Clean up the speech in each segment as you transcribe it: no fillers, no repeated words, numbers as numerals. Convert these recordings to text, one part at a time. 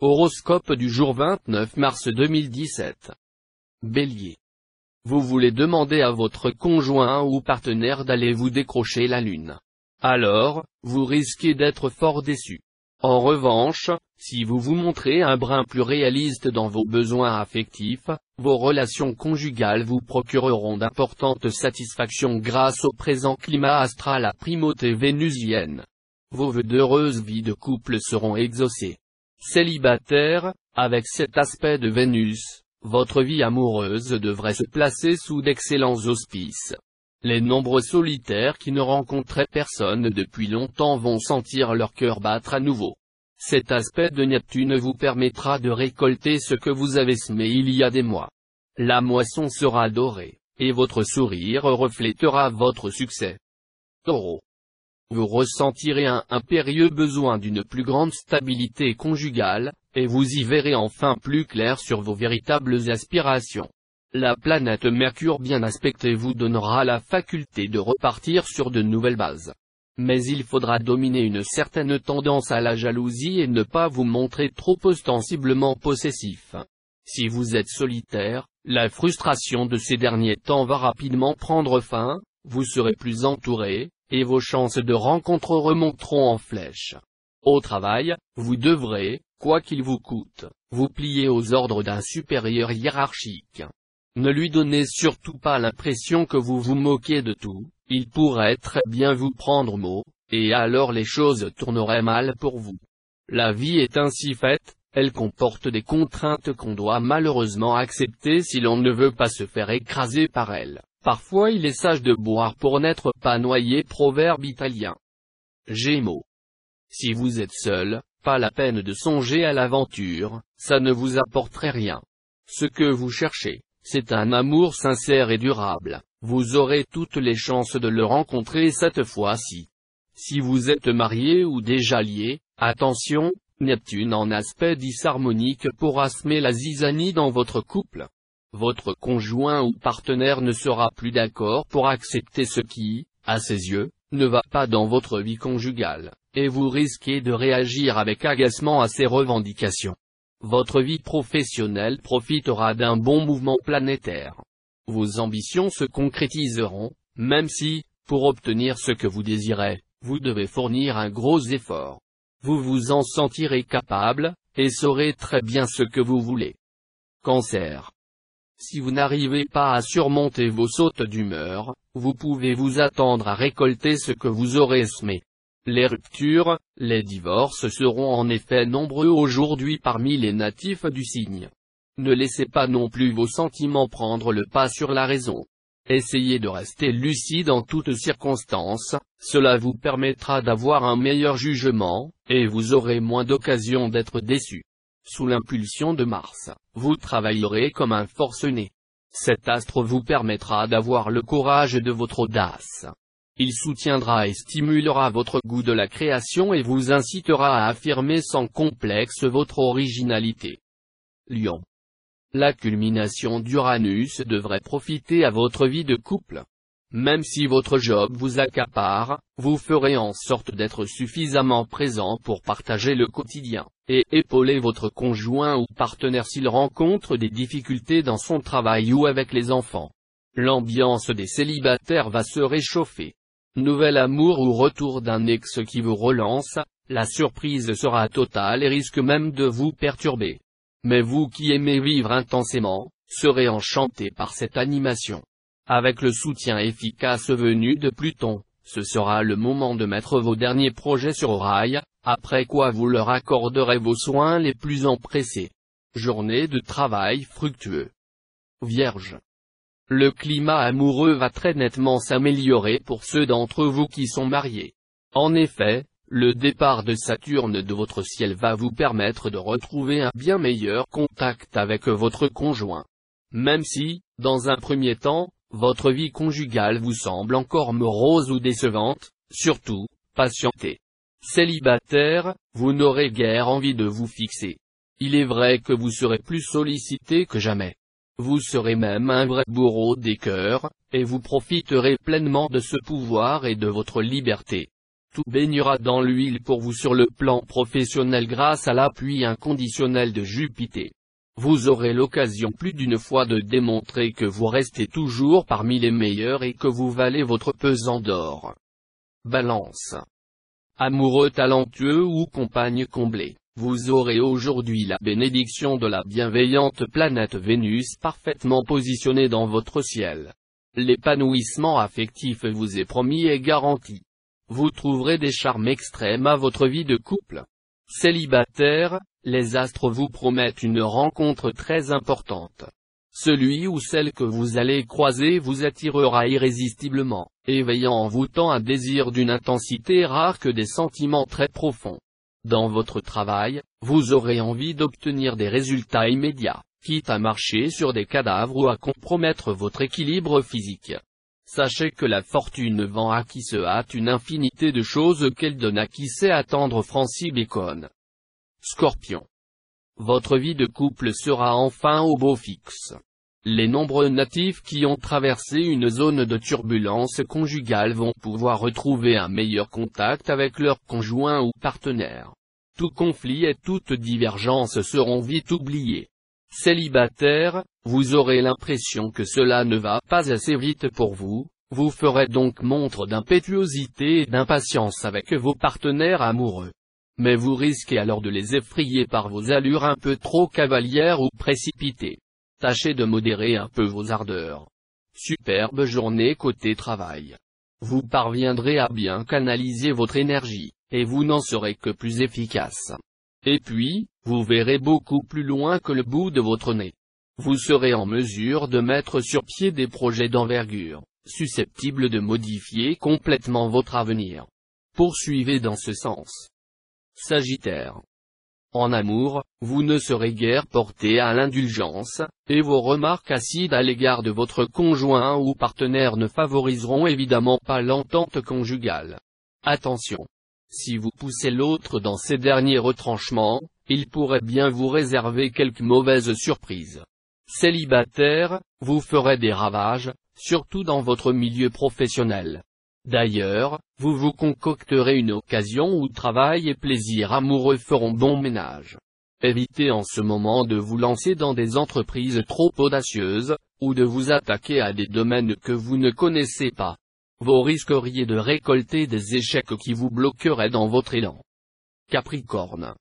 Horoscope du jour 29 mars 2017. Bélier. Vous voulez demander à votre conjoint ou partenaire d'aller vous décrocher la lune. Alors, vous risquez d'être fort déçu. En revanche, si vous vous montrez un brin plus réaliste dans vos besoins affectifs, vos relations conjugales vous procureront d'importantes satisfactions grâce au présent climat astral à primauté vénusienne. Vos vœux d'heureuse vie de couple seront exaucés. Célibataire, avec cet aspect de Vénus, votre vie amoureuse devrait se placer sous d'excellents auspices. Les nombreux solitaires qui ne rencontraient personne depuis longtemps vont sentir leur cœur battre à nouveau. Cet aspect de Neptune vous permettra de récolter ce que vous avez semé il y a des mois. La moisson sera dorée, et votre sourire reflétera votre succès. Taureau. Vous ressentirez un impérieux besoin d'une plus grande stabilité conjugale, et vous y verrez enfin plus clair sur vos véritables aspirations. La planète Mercure bien aspectée vous donnera la faculté de repartir sur de nouvelles bases. Mais il faudra dominer une certaine tendance à la jalousie et ne pas vous montrer trop ostensiblement possessif. Si vous êtes solitaire, la frustration de ces derniers temps va rapidement prendre fin, vous serez plus entouré, et vos chances de rencontre remonteront en flèche. Au travail, vous devrez, quoi qu'il vous coûte, vous plier aux ordres d'un supérieur hiérarchique. Ne lui donnez surtout pas l'impression que vous vous moquez de tout, il pourrait très bien vous prendre au mot, et alors les choses tourneraient mal pour vous. La vie est ainsi faite, elle comporte des contraintes qu'on doit malheureusement accepter si l'on ne veut pas se faire écraser par elle. Parfois il est sage de boire pour n'être pas noyé, proverbe italien. Gémeaux. Si vous êtes seul, pas la peine de songer à l'aventure, ça ne vous apporterait rien. Ce que vous cherchez, c'est un amour sincère et durable, vous aurez toutes les chances de le rencontrer cette fois-ci. Si vous êtes marié ou déjà lié, attention, Neptune en aspect disharmonique pourra semer la zizanie dans votre couple. Votre conjoint ou partenaire ne sera plus d'accord pour accepter ce qui, à ses yeux, ne va pas dans votre vie conjugale, et vous risquez de réagir avec agacement à ces revendications. Votre vie professionnelle profitera d'un bon mouvement planétaire. Vos ambitions se concrétiseront, même si, pour obtenir ce que vous désirez, vous devez fournir un gros effort. Vous vous en sentirez capable, et saurez très bien ce que vous voulez. Cancer. Si vous n'arrivez pas à surmonter vos sautes d'humeur, vous pouvez vous attendre à récolter ce que vous aurez semé. Les ruptures, les divorces seront en effet nombreux aujourd'hui parmi les natifs du signe. Ne laissez pas non plus vos sentiments prendre le pas sur la raison. Essayez de rester lucide en toutes circonstances, cela vous permettra d'avoir un meilleur jugement, et vous aurez moins d'occasions d'être déçu. Sous l'impulsion de Mars, vous travaillerez comme un forcené. Cet astre vous permettra d'avoir le courage de votre audace. Il soutiendra et stimulera votre goût de la création et vous incitera à affirmer sans complexe votre originalité. Lion. La culmination d'Uranus devrait profiter à votre vie de couple. Même si votre job vous accapare, vous ferez en sorte d'être suffisamment présent pour partager le quotidien, et épauler votre conjoint ou partenaire s'il rencontre des difficultés dans son travail ou avec les enfants. L'ambiance des célibataires va se réchauffer. Nouvel amour ou retour d'un ex qui vous relance, la surprise sera totale et risque même de vous perturber. Mais vous qui aimez vivre intensément, serez enchanté par cette animation. Avec le soutien efficace venu de Pluton, ce sera le moment de mettre vos derniers projets sur rail, après quoi vous leur accorderez vos soins les plus empressés. Journée de travail fructueux. Vierge. Le climat amoureux va très nettement s'améliorer pour ceux d'entre vous qui sont mariés. En effet, le départ de Saturne de votre ciel va vous permettre de retrouver un bien meilleur contact avec votre conjoint. Même si, dans un premier temps, votre vie conjugale vous semble encore morose ou décevante, surtout, patientez. Célibataire, vous n'aurez guère envie de vous fixer. Il est vrai que vous serez plus sollicité que jamais. Vous serez même un vrai bourreau des cœurs, et vous profiterez pleinement de ce pouvoir et de votre liberté. Tout baignera dans l'huile pour vous sur le plan professionnel grâce à l'appui inconditionnel de Jupiter. Vous aurez l'occasion plus d'une fois de démontrer que vous restez toujours parmi les meilleurs et que vous valez votre pesant d'or. Balance. Amoureux talentueux ou compagne comblée, vous aurez aujourd'hui la bénédiction de la bienveillante planète Vénus parfaitement positionnée dans votre ciel. L'épanouissement affectif vous est promis et garanti. Vous trouverez des charmes extrêmes à votre vie de couple. Célibataire, les astres vous promettent une rencontre très importante. Celui ou celle que vous allez croiser vous attirera irrésistiblement, éveillant en vous tant un désir d'une intensité rare que des sentiments très profonds. Dans votre travail, vous aurez envie d'obtenir des résultats immédiats, quitte à marcher sur des cadavres ou à compromettre votre équilibre physique. Sachez que la fortune vend à qui se hâte une infinité de choses qu'elle donne à qui sait attendre. Francis Bacon. Scorpion. Votre vie de couple sera enfin au beau fixe. Les nombreux natifs qui ont traversé une zone de turbulence conjugale vont pouvoir retrouver un meilleur contact avec leur conjoint ou partenaire. Tout conflit et toute divergence seront vite oubliés. Célibataire, vous aurez l'impression que cela ne va pas assez vite pour vous, vous ferez donc montre d'impétuosité et d'impatience avec vos partenaires amoureux. Mais vous risquez alors de les effrayer par vos allures un peu trop cavalières ou précipitées. Tâchez de modérer un peu vos ardeurs. Superbe journée côté travail. Vous parviendrez à bien canaliser votre énergie, et vous n'en serez que plus efficace. Et puis, vous verrez beaucoup plus loin que le bout de votre nez. Vous serez en mesure de mettre sur pied des projets d'envergure, susceptibles de modifier complètement votre avenir. Poursuivez dans ce sens. Sagittaire. En amour, vous ne serez guère porté à l'indulgence, et vos remarques acides à l'égard de votre conjoint ou partenaire ne favoriseront évidemment pas l'entente conjugale. Attention. Si vous poussez l'autre dans ses derniers retranchements, il pourrait bien vous réserver quelques mauvaises surprises. Célibataire, vous ferez des ravages, surtout dans votre milieu professionnel. D'ailleurs, vous vous concocterez une occasion où travail et plaisir amoureux feront bon ménage. Évitez en ce moment de vous lancer dans des entreprises trop audacieuses, ou de vous attaquer à des domaines que vous ne connaissez pas. Vous risqueriez de récolter des échecs qui vous bloqueraient dans votre élan. Capricorne.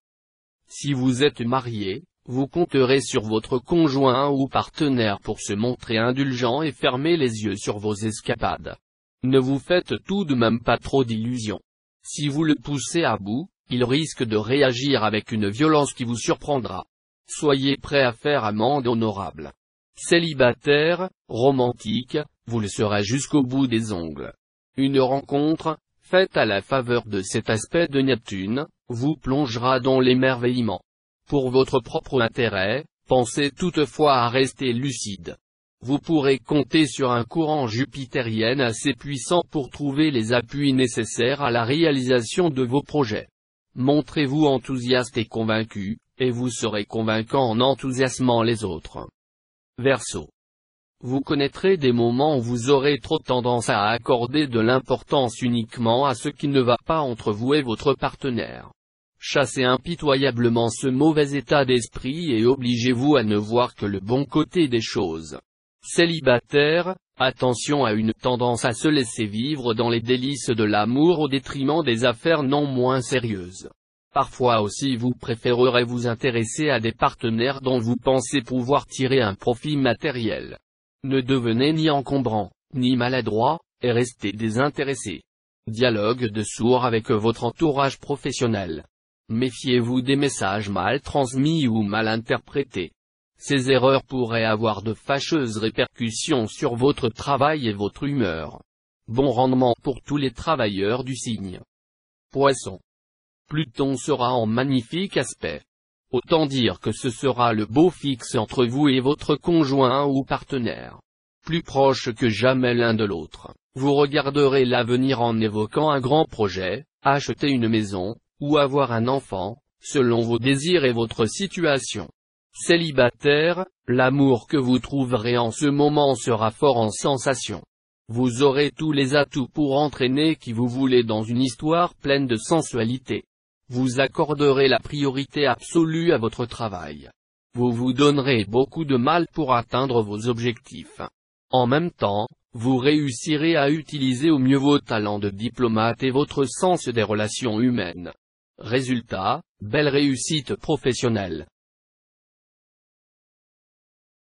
Si vous êtes marié, vous compterez sur votre conjoint ou partenaire pour se montrer indulgent et fermer les yeux sur vos escapades. Ne vous faites tout de même pas trop d'illusions. Si vous le poussez à bout, il risque de réagir avec une violence qui vous surprendra. Soyez prêt à faire amende honorable. Célibataire, romantique, vous le serez jusqu'au bout des ongles. Une rencontre, faite à la faveur de cet aspect de Neptune, vous plongera dans l'émerveillement. Pour votre propre intérêt, pensez toutefois à rester lucide. Vous pourrez compter sur un courant jupitérien assez puissant pour trouver les appuis nécessaires à la réalisation de vos projets. Montrez-vous enthousiaste et convaincu, et vous serez convaincant en enthousiasmant les autres. Verseau. Vous connaîtrez des moments où vous aurez trop tendance à accorder de l'importance uniquement à ce qui ne va pas entre vous et votre partenaire. Chassez impitoyablement ce mauvais état d'esprit et obligez-vous à ne voir que le bon côté des choses. Célibataire, attention à une tendance à se laisser vivre dans les délices de l'amour au détriment des affaires non moins sérieuses. Parfois aussi vous préférerez vous intéresser à des partenaires dont vous pensez pouvoir tirer un profit matériel. Ne devenez ni encombrant, ni maladroit, et restez désintéressé. Dialogue de sourds avec votre entourage professionnel. Méfiez-vous des messages mal transmis ou mal interprétés. Ces erreurs pourraient avoir de fâcheuses répercussions sur votre travail et votre humeur. Bon rendement pour tous les travailleurs du signe. Poisson. Pluton sera en magnifique aspect. Autant dire que ce sera le beau fixe entre vous et votre conjoint ou partenaire. Plus proches que jamais l'un de l'autre, vous regarderez l'avenir en évoquant un grand projet, acheter une maison, ou avoir un enfant, selon vos désirs et votre situation. Célibataire, l'amour que vous trouverez en ce moment sera fort en sensation. Vous aurez tous les atouts pour entraîner qui vous voulez dans une histoire pleine de sensualité. Vous accorderez la priorité absolue à votre travail. Vous vous donnerez beaucoup de mal pour atteindre vos objectifs. En même temps, vous réussirez à utiliser au mieux vos talents de diplomate et votre sens des relations humaines. Résultat, belle réussite professionnelle.